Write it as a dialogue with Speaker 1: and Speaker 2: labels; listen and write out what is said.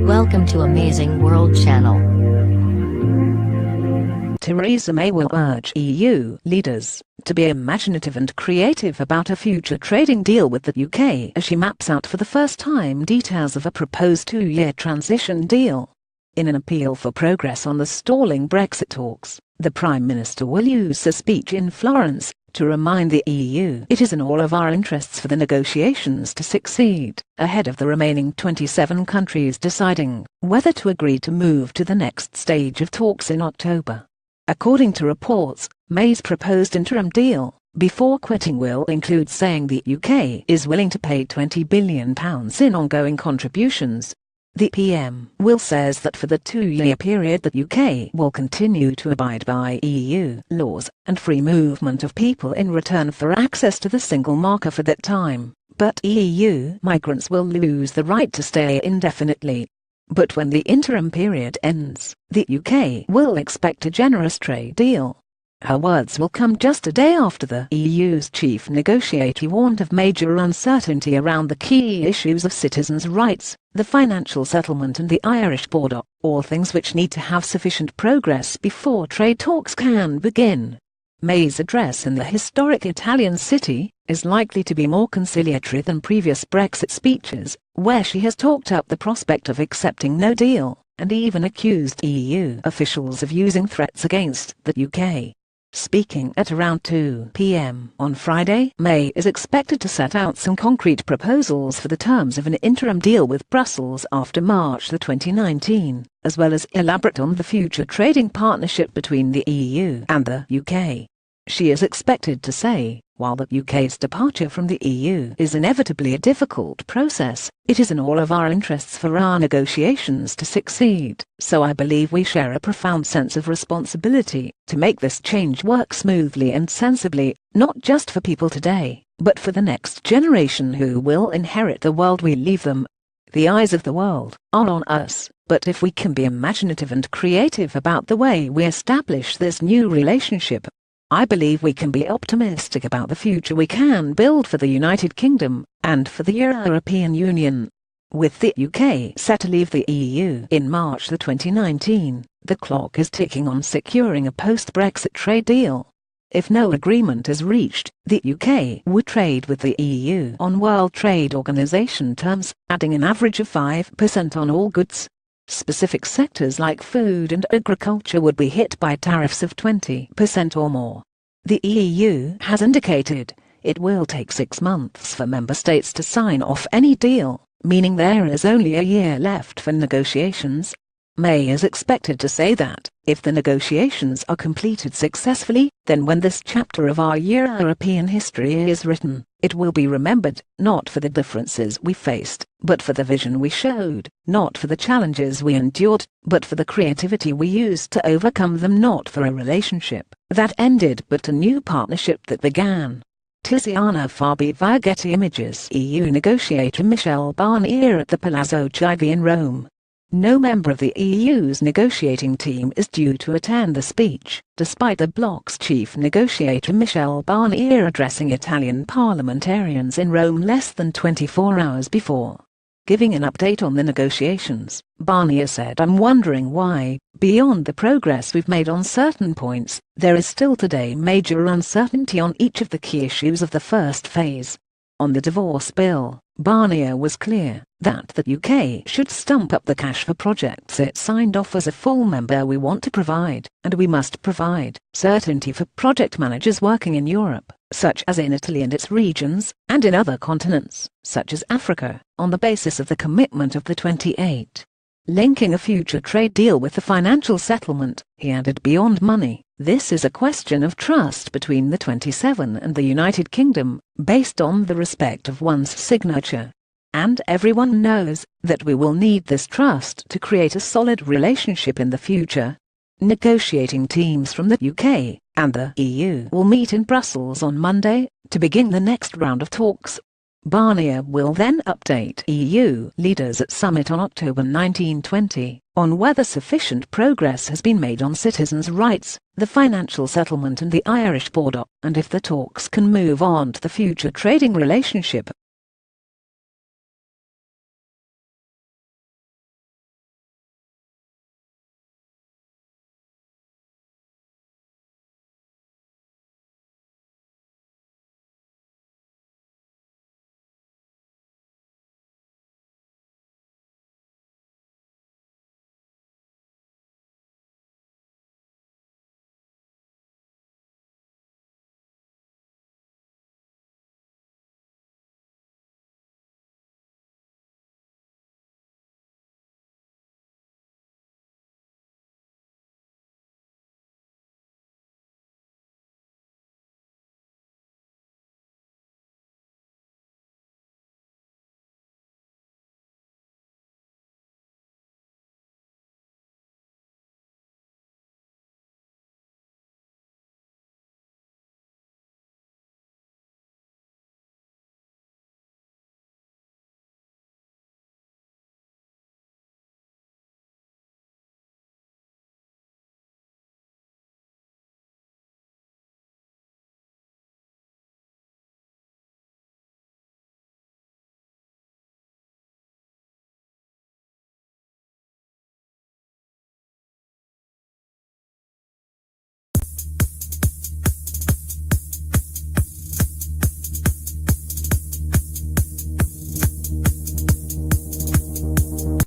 Speaker 1: Welcome to Amazing World Channel.
Speaker 2: Theresa May will urge EU leaders to be imaginative and creative about a future trading deal with the UK as she maps out for the first time details of a proposed two-year transition deal. In an appeal for progress on the stalling Brexit talks, the Prime Minister will use a speech in Florence to remind the EU it is in all of our interests for the negotiations to succeed, ahead of the remaining 27 countries deciding whether to agree to move to the next stage of talks in October. According to reports, May's proposed interim deal before quitting will include saying the UK is willing to pay £20 billion in ongoing contributions. The PM will says that for the two-year period the UK will continue to abide by EU laws and free movement of people in return for access to the single market for that time, but EU migrants will lose the right to stay indefinitely. But when the interim period ends, the UK will expect a generous trade deal. Her words will come just a day after the EU's chief negotiator warned of major uncertainty around the key issues of citizens' rights, the financial settlement and the Irish border, all things which need to have sufficient progress before trade talks can begin. May's address in the historic Italian city is likely to be more conciliatory than previous Brexit speeches, where she has talked up the prospect of accepting no deal, and even accused EU officials of using threats against the UK. Speaking at around 2 p.m. on Friday, May is expected to set out some concrete proposals for the terms of an interim deal with Brussels after March 2019, as well as elaborate on the future trading partnership between the EU and the UK. She is expected to say, while the UK's departure from the EU is inevitably a difficult process, it is in all of our interests for our negotiations to succeed, so I believe we share a profound sense of responsibility to make this change work smoothly and sensibly, not just for people today, but for the next generation who will inherit the world we leave them. The eyes of the world are on us, but if we can be imaginative and creative about the way we establish this new relationship, I believe we can be optimistic about the future we can build for the United Kingdom and for the European Union. With the UK set to leave the EU in March 2019, the clock is ticking on securing a post-Brexit trade deal. If no agreement is reached, the UK would trade with the EU on World Trade Organization terms, adding an average of 5% on all goods. Specific sectors like food and agriculture would be hit by tariffs of 20% or more. The EU has indicated it will take 6 months for member states to sign off any deal, meaning there is only a year left for negotiations. May is expected to say that, if the negotiations are completed successfully, then when this chapter of our European history is written, it will be remembered, not for the differences we faced, but for the vision we showed, not for the challenges we endured, but for the creativity we used to overcome them, not for a relationship that ended but a new partnership that began. Tiziana Fabi via Getty Images. EU negotiator Michel Barnier at the Palazzo Chigi in Rome. No member of the EU's negotiating team is due to attend the speech, despite the bloc's chief negotiator Michel Barnier addressing Italian parliamentarians in Rome less than 24 hours before. Giving an update on the negotiations, Barnier said, "I'm wondering why, beyond the progress we've made on certain points, there is still today major uncertainty on each of the key issues of the first phase." On the divorce bill, Barnier was clear that the UK should stump up the cash for projects it signed off as a full member. "We want to provide, and we must provide, certainty for project managers working in Europe, such as in Italy and its regions, and in other continents, such as Africa, on the basis of the commitment of the 28. Linking a future trade deal with the financial settlement, he added, beyond money, this is a question of trust between the 27 and the United Kingdom, based on the respect of one's signature. And everyone knows that we will need this trust to create a solid relationship in the future." Negotiating teams from the UK and the EU will meet in Brussels on Monday to begin the next round of talks. Barnier will then update EU leaders at summit on October 19-20 on whether sufficient progress has been made on citizens' rights, the financial settlement and the Irish border, and if the talks can move on to the future trading relationship.